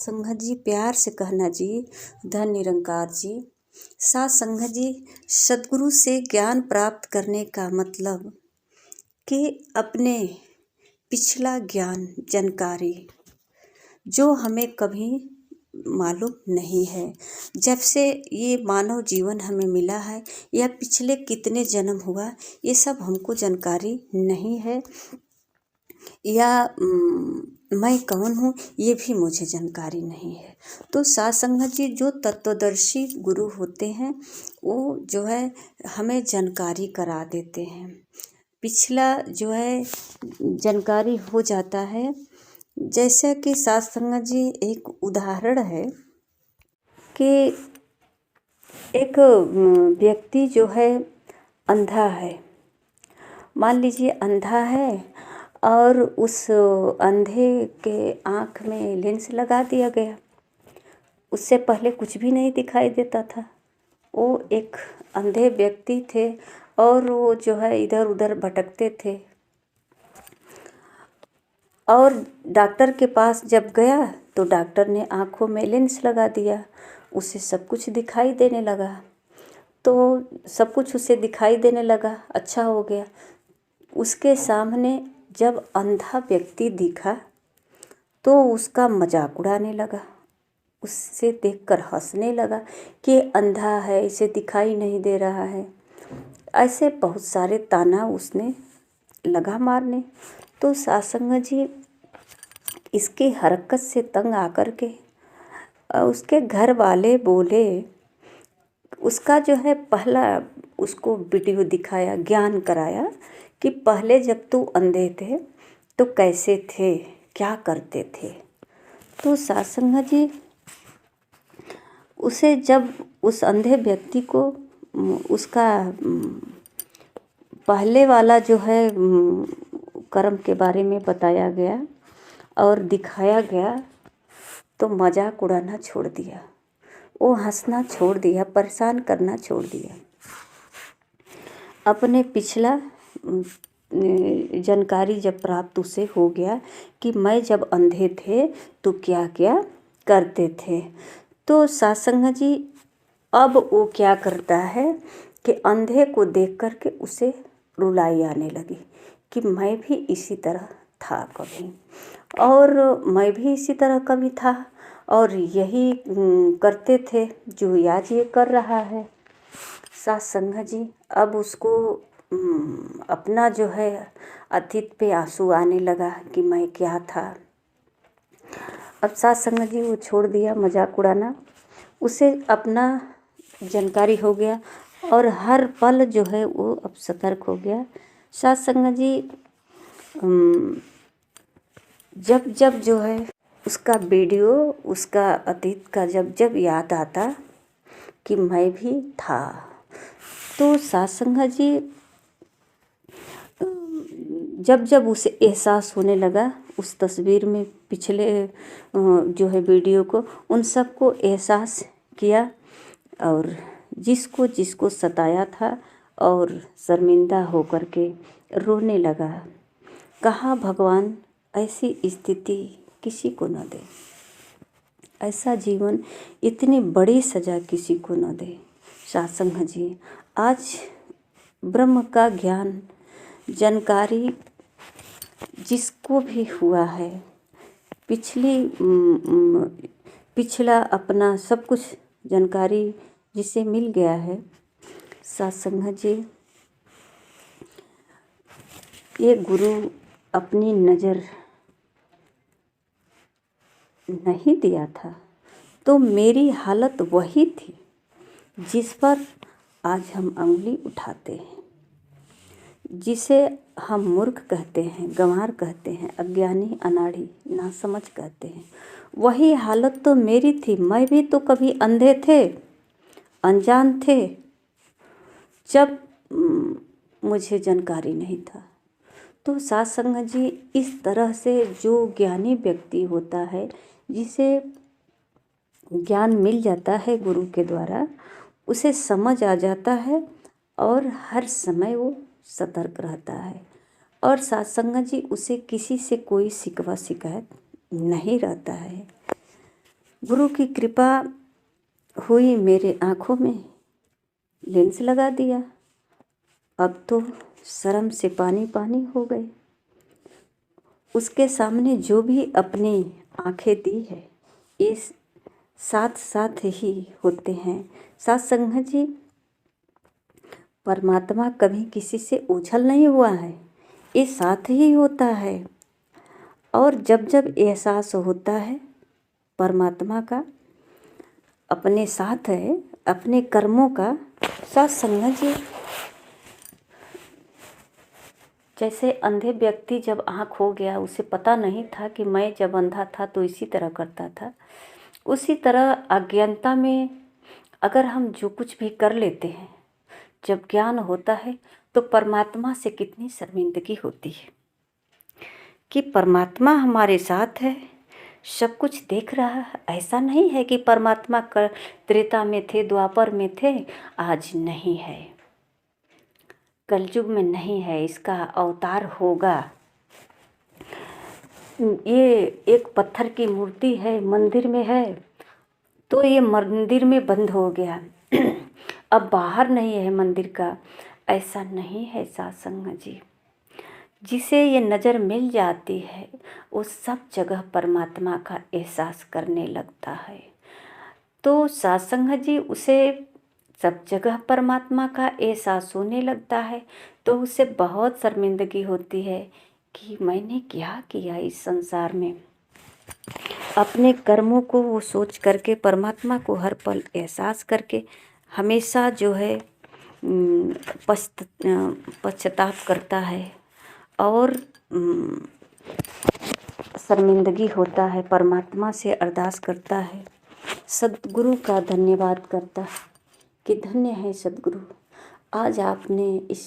संगत जी प्यार से कहना जी, धन निरंकार जी। सात संगत जी, सदगुरु से ज्ञान प्राप्त करने का मतलब कि अपने पिछला ज्ञान जानकारी जो हमें कभी मालूम नहीं है, जब से ये मानव जीवन हमें मिला है या पिछले कितने जन्म हुआ, ये सब हमको जानकारी नहीं है। या मैं कौन हूँ ये भी मुझे जानकारी नहीं है। तो सात संगत जी जो तत्वदर्शी गुरु होते हैं वो जो है हमें जानकारी करा देते हैं। पिछला जो है जानकारी हो जाता है। जैसा कि सात संगत जी एक उदाहरण है कि एक व्यक्ति जो है अंधा है। मान लीजिए अंधा है और उस अंधे के आँख में लेंस लगा दिया गया। उससे पहले कुछ भी नहीं दिखाई देता था। वो एक अंधे व्यक्ति थे और वो जो है इधर उधर भटकते थे। और डॉक्टर के पास जब गया तो डॉक्टर ने आँखों में लेंस लगा दिया। उसे सब कुछ दिखाई देने लगा। तो सब कुछ उसे दिखाई देने लगा, अच्छा हो गया। उसके सामने जब अंधा व्यक्ति दिखा तो उसका मजाक उड़ाने लगा, उससे देखकर हंसने लगा कि अंधा है, इसे दिखाई नहीं दे रहा है। ऐसे बहुत सारे ताना उसने लगा मारने। तो सत्संग जी इसकी हरकत से तंग आकर के उसके घर वाले बोले, उसका जो है पहला उसको वीडियो दिखाया, ज्ञान कराया कि पहले जब तू अंधे थे तो कैसे थे, क्या करते थे। तो सत्संग जी उसे जब उस अंधे व्यक्ति को उसका पहले वाला जो है कर्म के बारे में बताया गया और दिखाया गया तो मजाक उड़ाना छोड़ दिया, वो हंसना छोड़ दिया, परेशान करना छोड़ दिया। अपने पिछला जानकारी जब प्राप्त उसे हो गया कि मैं जब अंधे थे तो क्या क्या करते थे। तो सत्संग जी अब वो क्या करता है कि अंधे को देख कर के उसे रुलाई आने लगी कि मैं भी इसी तरह था कभी, और मैं भी इसी तरह कभी था और यही करते थे जो आज ये कर रहा है। सत्संग जी अब उसको अपना जो है अतीत पे आंसू आने लगा कि मैं क्या था। अब सत्संग जी वो छोड़ दिया मजाक उड़ाना, उसे अपना जानकारी हो गया और हर पल जो है वो अब सतर्क हो गया। सत्संग जी जब जब जो है उसका वीडियो, उसका अतीत का जब जब याद आता कि मैं भी था, तो सत्संग जी जब जब उसे एहसास होने लगा उस तस्वीर में पिछले जो है वीडियो को, उन सबको एहसास किया और जिसको जिसको सताया था और शर्मिंदा होकर के रोने लगा। कहा भगवान ऐसी स्थिति किसी को न दे, ऐसा जीवन, इतनी बड़ी सज़ा किसी को न दे। सत्संग जी आज ब्रह्म का ज्ञान जानकारी जिसको भी हुआ है, पिछला अपना सब कुछ जानकारी जिसे मिल गया है, सत्संग जी ये गुरु अपनी नज़र नहीं दिया था तो मेरी हालत वही थी जिस पर आज हम उंगली उठाते हैं, जिसे हम मूर्ख कहते हैं, गंवार कहते हैं, अज्ञानी, अनाड़ी, नासमझ कहते हैं। वही हालत तो मेरी थी। मैं भी तो कभी अंधे थे, अनजान थे, जब मुझे जानकारी नहीं था। तो सत्संग जी इस तरह से जो ज्ञानी व्यक्ति होता है, जिसे ज्ञान मिल जाता है गुरु के द्वारा, उसे समझ आ जाता है और हर समय वो सतर्क रहता है। और सत्संग जी उसे किसी से कोई शिकवा शिकायत नहीं रहता है। गुरु की कृपा हुई, मेरे आँखों में लेंस लगा दिया। अब तो शर्म से पानी पानी हो गए। उसके सामने जो भी अपनी आंखें दी है, ये साथ साथ ही होते हैं। साथ संगत जी, परमात्मा कभी किसी से ओझल नहीं हुआ है, ये साथ ही होता है। और जब जब एहसास होता है परमात्मा का अपने साथ है, अपने कर्मों का, साथ संगत जी, जैसे अंधे व्यक्ति जब आँख हो गया, उसे पता नहीं था कि मैं जब अंधा था तो इसी तरह करता था। उसी तरह अज्ञानता में अगर हम जो कुछ भी कर लेते हैं, जब ज्ञान होता है तो परमात्मा से कितनी शर्मिंदगी होती है कि परमात्मा हमारे साथ है, सब कुछ देख रहा है। ऐसा नहीं है कि परमात्मा त्रेता में थे, द्वापर में थे, आज नहीं है, कलयुग में नहीं है, इसका अवतार होगा। ये एक पत्थर की मूर्ति है, मंदिर में है, तो ये मंदिर में बंद हो गया अब बाहर नहीं है मंदिर का, ऐसा नहीं है सत्संग जी। जिसे ये नज़र मिल जाती है वो सब जगह परमात्मा का एहसास करने लगता है। तो सत्संग जी, उसे सब जगह परमात्मा का एहसास होने लगता है तो उसे बहुत शर्मिंदगी होती है कि मैंने क्या किया इस संसार में। अपने कर्मों को वो सोच करके, परमात्मा को हर पल एहसास करके हमेशा जो है पश्चाताप करता है और शर्मिंदगी होता है, परमात्मा से अरदास करता है, सद्गुरु का धन्यवाद करता है कि धन्य है सद्गुरु, आज आपने इस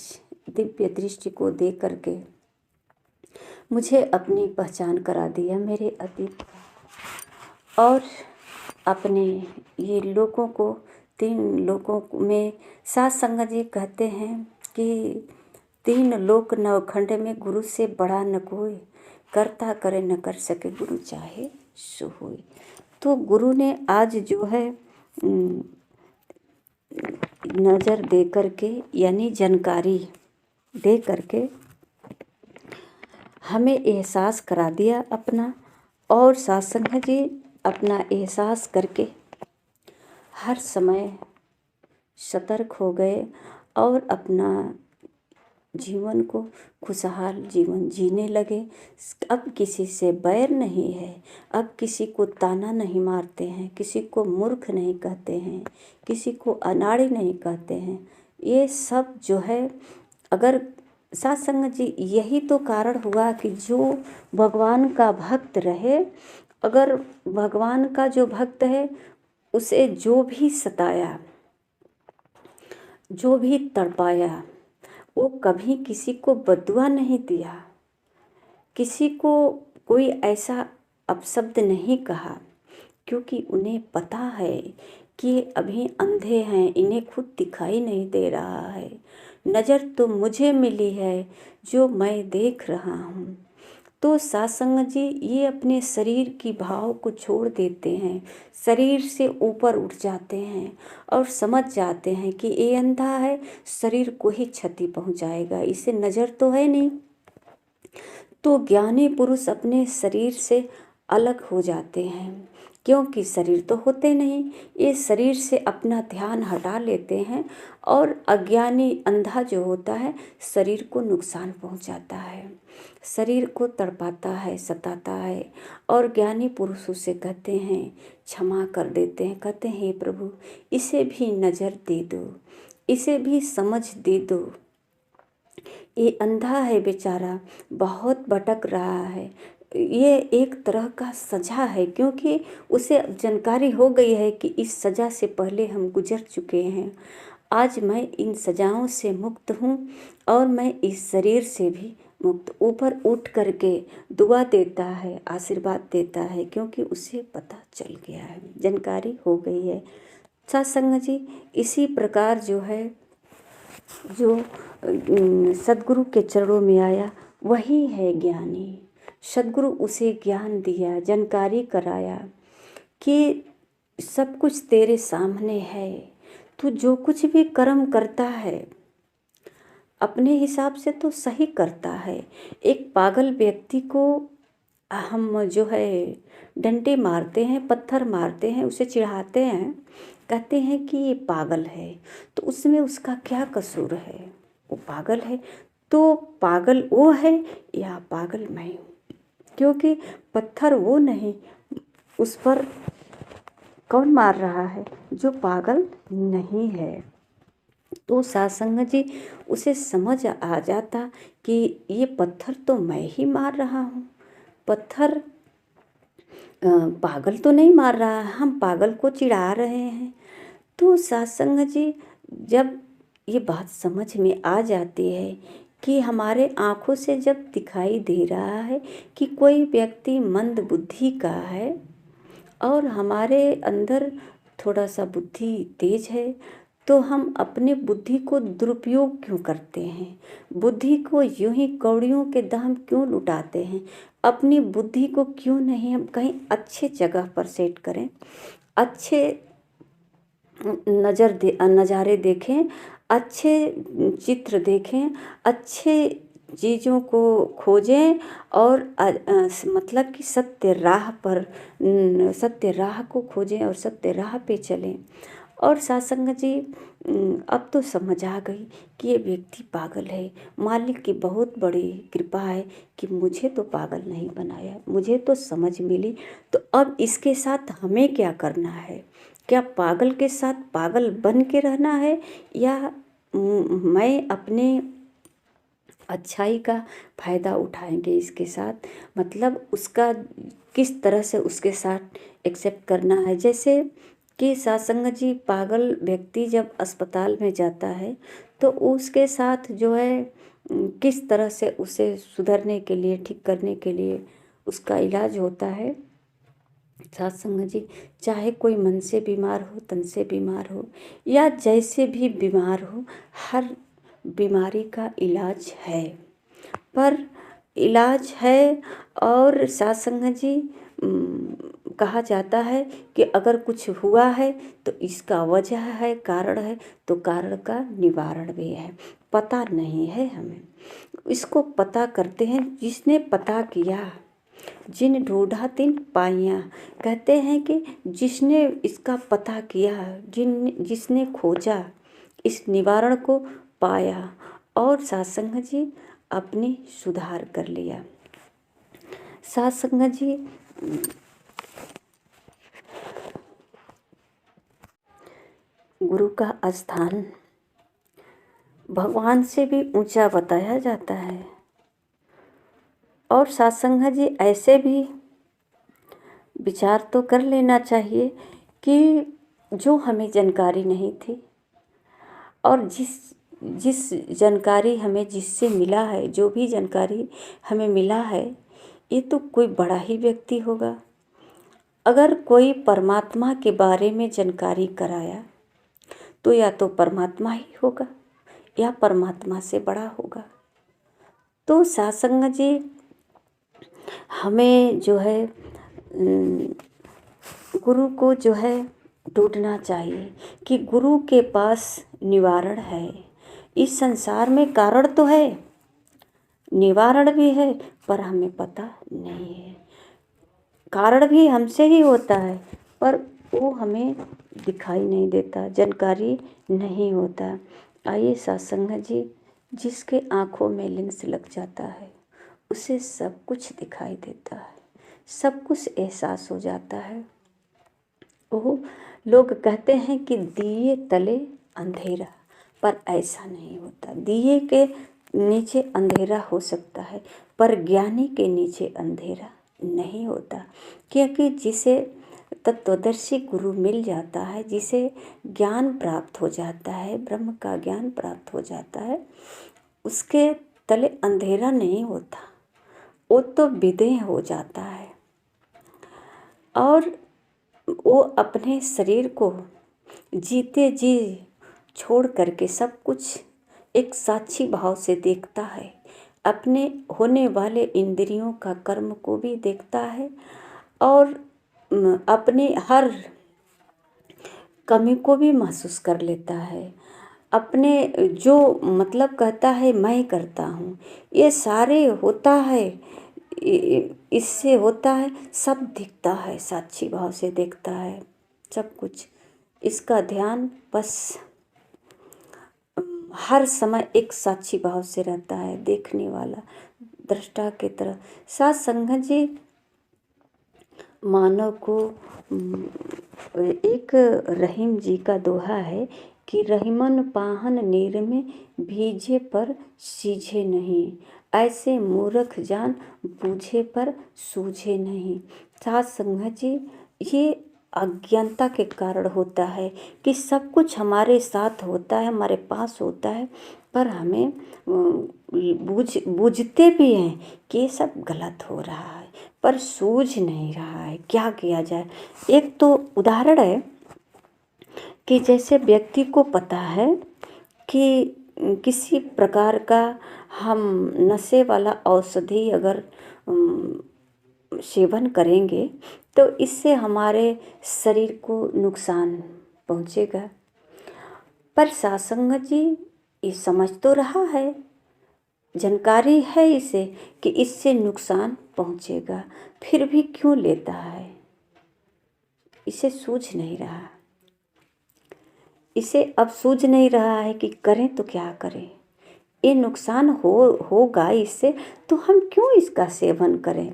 दिव्य दृष्टि को दे करके मुझे अपनी पहचान करा दिया, मेरे अतीत का। और अपने ये लोगों को, 3 लोगों में सत्संग जी कहते हैं कि 3 लोक नवखंड में गुरु से बड़ा न कोई, करता करे न कर सके गुरु चाहे सो होए। तो गुरु ने आज जो है नज़र दे करके, यानी जानकारी दे करके हमें एहसास करा दिया अपना। और सत्संग जी अपना एहसास करके हर समय सतर्क हो गए और अपना जीवन को खुशहाल जीवन जीने लगे। अब किसी से बैर नहीं है, अब किसी को ताना नहीं मारते हैं, किसी को मूर्ख नहीं कहते हैं, किसी को अनाड़ी नहीं कहते हैं। ये सब जो है, अगर सत्संग जी, यही तो कारण हुआ कि जो भगवान का भक्त रहे, अगर भगवान का जो भक्त है उसे जो भी सताया, जो भी तड़पाया, वो कभी किसी को बद्दुआ नहीं दिया, किसी को कोई ऐसा अपशब्द नहीं कहा, क्योंकि उन्हें पता है कि अभी अंधे हैं, इन्हें खुद दिखाई नहीं दे रहा है। नज़र तो मुझे मिली है जो मैं देख रहा हूँ। तो सत्संग जी, ये अपने शरीर की भाव को छोड़ देते हैं, शरीर से ऊपर उठ जाते हैं और समझ जाते हैं कि ये अंधा है, शरीर को ही क्षति पहुंचाएगा, इसे नज़र तो है नहीं। तो ज्ञानी पुरुष अपने शरीर से अलग हो जाते हैं, क्योंकि शरीर तो होते नहीं, ये शरीर से अपना ध्यान हटा लेते हैं और अज्ञानी अंधा जो होता है शरीर को नुकसान पहुंचाता है, शरीर को तड़पाता है, सताता है। और ज्ञानी पुरुष उसे कहते हैं, क्षमा कर देते हैं, कहते हैं हे प्रभु, इसे भी नज़र दे दो, इसे भी समझ दे दो, ये अंधा है बेचारा, बहुत भटक रहा है, ये एक तरह का सज़ा है, क्योंकि उसे जानकारी हो गई है कि इस सज़ा से पहले हम गुजर चुके हैं। आज मैं इन सज़ाओं से मुक्त हूँ और मैं इस शरीर से भी मुक्त। ऊपर उठ करके दुआ देता है, आशीर्वाद देता है, क्योंकि उसे पता चल गया है, जानकारी हो गई है। सत्संग जी, इसी प्रकार जो है, जो सद्गुरु के चरणों में आया वही है ज्ञानी। सद्गुरु उसे ज्ञान दिया, जानकारी कराया कि सब कुछ तेरे सामने है। तू जो कुछ भी कर्म करता है अपने हिसाब से तो सही करता है। एक पागल व्यक्ति को हम जो है डंडे मारते हैं, पत्थर मारते हैं, उसे चिढ़ाते हैं, कहते हैं कि ये पागल है, तो उसमें उसका क्या कसूर है? वो पागल है तो पागल वो है या पागल मैं हूँ? क्योंकि पत्थर वो नहीं, उस पर कौन मार रहा है? जो पागल नहीं है। तो सत्संग जी उसे समझ आ जाता कि ये पत्थर तो मैं ही मार रहा हूँ, पत्थर पागल तो नहीं मार रहा है, हम पागल को चिढ़ा रहे हैं। तो सत्संग जी जब ये बात समझ में आ जाती है कि हमारे आँखों से जब दिखाई दे रहा है कि कोई व्यक्ति मंद बुद्धि का है और हमारे अंदर थोड़ा सा बुद्धि तेज है, तो हम अपने बुद्धि को दुरुपयोग क्यों करते हैं? बुद्धि को यूं ही कौड़ियों के दाम क्यों लुटाते हैं? अपनी बुद्धि को क्यों नहीं हम कहीं अच्छे जगह पर सेट करें, अच्छे नज़ारे देखें, अच्छे चित्र देखें, अच्छे चीज़ों को खोजें और मतलब कि सत्य राह को खोजें और सत्य राह पे चलें। और सत्संग जी अब तो समझ आ गई कि ये व्यक्ति पागल है। मालिक की बहुत बड़ी कृपा है कि मुझे तो पागल नहीं बनाया, मुझे तो समझ मिली। तो अब इसके साथ हमें क्या करना है? क्या पागल के साथ पागल बन के रहना है या मैं अपने अच्छाई का फ़ायदा उठाएंगे इसके साथ? मतलब उसका किस तरह से उसके साथ एक्सेप्ट करना है। जैसे कि सत्संग जी पागल व्यक्ति जब अस्पताल में जाता है तो उसके साथ जो है किस तरह से उसे सुधरने के लिए, ठीक करने के लिए उसका इलाज होता है। सत्संग जी चाहे कोई मन से बीमार हो, तन से बीमार हो या जैसे भी बीमार हो, हर बीमारी का इलाज है। पर इलाज है और सत्संग जी कहा जाता है कि अगर कुछ हुआ है तो इसका वजह है, कारण है, तो कारण का निवारण भी है। पता नहीं है हमें, इसको पता करते हैं जिसने पता किया। जिन ढूंढा तिन पाइया, कहते हैं कि जिसने इसका पता किया, जिसने खोजा, इस निवारण को पाया और सत्संग जी अपनी सुधार कर लिया। सत्संग जी गुरु का स्थान भगवान से भी ऊंचा बताया जाता है। और सत्संग जी ऐसे भी विचार तो कर लेना चाहिए कि जो हमें जानकारी नहीं थी और जिस जानकारी हमें जिससे मिला है, जो भी जानकारी हमें मिला है, ये तो कोई बड़ा ही व्यक्ति होगा। अगर कोई परमात्मा के बारे में जानकारी कराया तो या तो परमात्मा ही होगा या परमात्मा से बड़ा होगा। तो सत्संग जी हमें जो है गुरु को जो है ढूंढना चाहिए कि गुरु के पास निवारण है। इस संसार में कारण तो है, निवारण भी है, पर हमें पता नहीं है। कारण भी हमसे ही होता है पर वो हमें दिखाई नहीं देता, जानकारी नहीं होता। आइए सत्संग जी, जिसके आँखों में लेंस लग जाता है उसे सब कुछ दिखाई देता है, सब कुछ एहसास हो जाता है। वो लोग कहते हैं कि दिए तले अंधेरा, पर ऐसा नहीं होता। दिए के नीचे अंधेरा हो सकता है पर ज्ञानी के नीचे अंधेरा नहीं होता। क्योंकि जिसे तत्वदर्शी गुरु मिल जाता है, जिसे ज्ञान प्राप्त हो जाता है, ब्रह्म का ज्ञान प्राप्त हो जाता है, उसके तले अंधेरा नहीं होता, वो तो विदेह हो जाता है। और वो अपने शरीर को जीते जी छोड़ करके सब कुछ एक साक्षी भाव से देखता है, अपने होने वाले इंद्रियों का कर्म को भी देखता है और अपने हर कमी को भी महसूस कर लेता है। अपने जो मतलब कहता है मैं करता हूँ, ये सारे होता है, इससे होता है, सब दिखता है, साक्षी भाव से देखता है सब कुछ। इसका ध्यान बस हर समय एक साक्षी भाव से रहता है, देखने वाला दृष्टा की तरह। साथ संगत जी मानव को एक रहीम जी का दोहा है कि रहीमन पाहन नीर में भीजे पर सीझे नहीं, ऐसे मूर्ख जान बूझे पर सूझे नहीं। साथ संगत जी ये अज्ञानता के कारण होता है कि सब कुछ हमारे साथ होता है, हमारे पास होता है, पर हमें बूझते भी हैं कि ये सब गलत हो रहा है, पर सूझ नहीं रहा है, क्या किया जाए। एक तो उदाहरण है कि जैसे व्यक्ति को पता है कि किसी प्रकार का हम नशे वाला औषधि अगर सेवन करेंगे तो इससे हमारे शरीर को नुकसान पहुँचेगा, पर सत्संग जी ये समझ तो रहा है, जानकारी है इसे कि इससे नुकसान पहुँचेगा, फिर भी क्यों लेता है। इसे सूझ नहीं रहा, इसे अब सूझ नहीं रहा है कि करें तो क्या करें, ये नुकसान होगा इससे, तो हम क्यों इसका सेवन करें।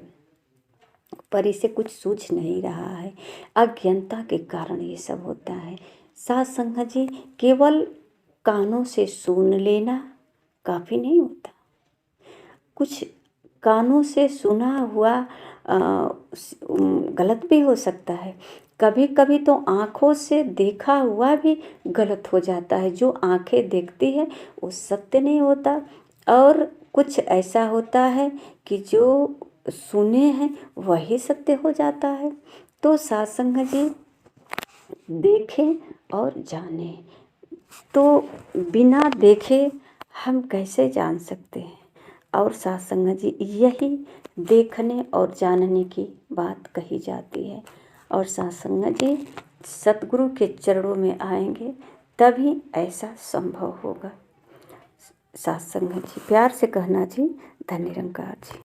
पर इसे कुछ सूझ नहीं रहा है, अज्ञानता के कारण ये सब होता है। साथ संगत जी केवल कानों से सुन लेना काफ़ी नहीं होता, कुछ कानों से सुना हुआ गलत भी हो सकता है, कभी कभी तो आँखों से देखा हुआ भी गलत हो जाता है। जो आँखें देखती है वो सत्य नहीं होता, और कुछ ऐसा होता है कि जो सुने हैं वही सत्य हो जाता है। तो सत्संग जी देखें और जाने, तो बिना देखे हम कैसे जान सकते हैं। और सत्संग जी यही देखने और जानने की बात कही जाती है। और सत्संग जी सतगुरु के चरणों में आएंगे तभी ऐसा संभव होगा। सत्संग जी प्यार से कहना जी, धन्य निरंकार जी।